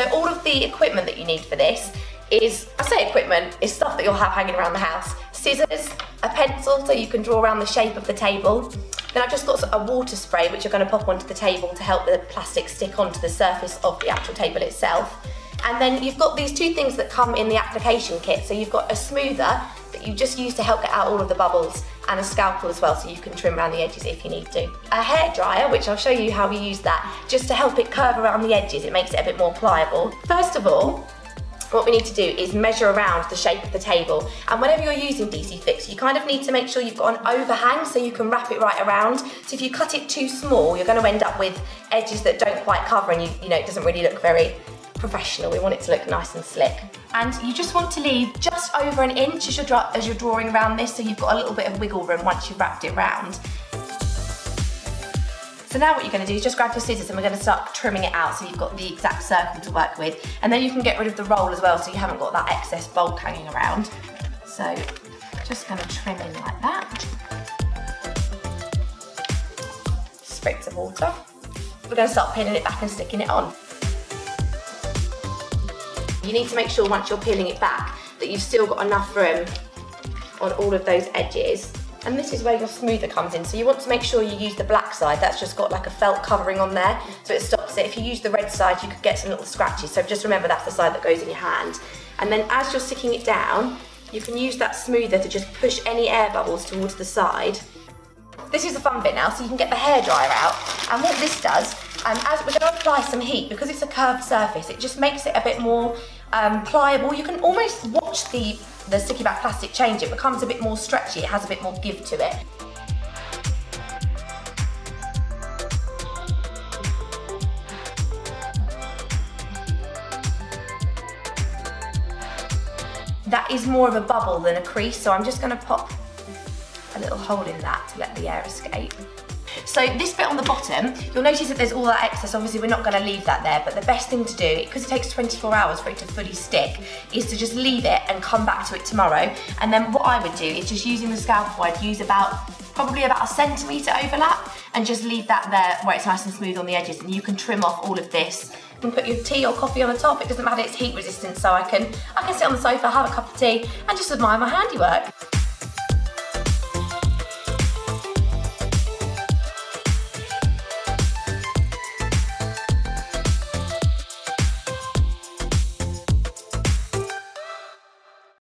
So all of the equipment that you need for this is, I say equipment, is stuff that you'll have hanging around the house. Scissors, a pencil so you can draw around the shape of the table. Then I've just got a water spray which you're going to pop onto the table to help the plastic stick onto the surface of the actual table itself. And then you've got these two things that come in the application kit. So you've got a smoother that you just use to help get out all of the bubbles, and a scalpel as well so you can trim around the edges if you need to. A hairdryer, which I'll show you how we use that, just to help it curve around the edges. It makes it a bit more pliable. First of all, what we need to do is measure around the shape of the table, and whenever you're using DC Fix you kind of need to make sure you've got an overhang so you can wrap it right around. So if you cut it too small you're going to end up with edges that don't quite cover, and you know it doesn't really look very professional. We want it to look nice and slick. And you just want to leave just over an inch as you're drawing around this, so you've got a little bit of wiggle room once you've wrapped it round. So now what you're going to do is just grab your scissors and we're going to start trimming it out so you've got the exact circle to work with. And then you can get rid of the roll as well so you haven't got that excess bulk hanging around. So just going to trim in like that. Sprigs of water. We're going to start pinning it back and sticking it on. You need to make sure once you're peeling it back that you've still got enough room on all of those edges. And this is where your smoother comes in. So you want to make sure you use the black side. That's just got like a felt covering on there, so it stops it. If you use the red side, you could get some little scratches. So just remember that's the side that goes in your hand. And then as you're sticking it down, you can use that smoother to just push any air bubbles towards the side. This is the fun bit now, so you can get the hairdryer out. And what this does, as we're going to apply some heat, because it's a curved surface, it just makes it a bit more pliable. You can almost watch the sticky back plastic change. It becomes a bit more stretchy, it has a bit more give to it. That is more of a bubble than a crease, so I'm just going to pop a little hole in that to let the air escape. So this bit on the bottom, you'll notice that there's all that excess. Obviously we're not going to leave that there, but the best thing to do, because it takes 24 hours for it to fully stick, is to just leave it and come back to it tomorrow. And then what I would do is just using the scalpel, I'd use probably about 1 centimetre overlap, and just leave that there where it's nice and smooth on the edges, and you can trim off all of this. You can put your tea or coffee on the top, it doesn't matter, it's heat resistant, so I can sit on the sofa, have a cup of tea and just admire my handiwork.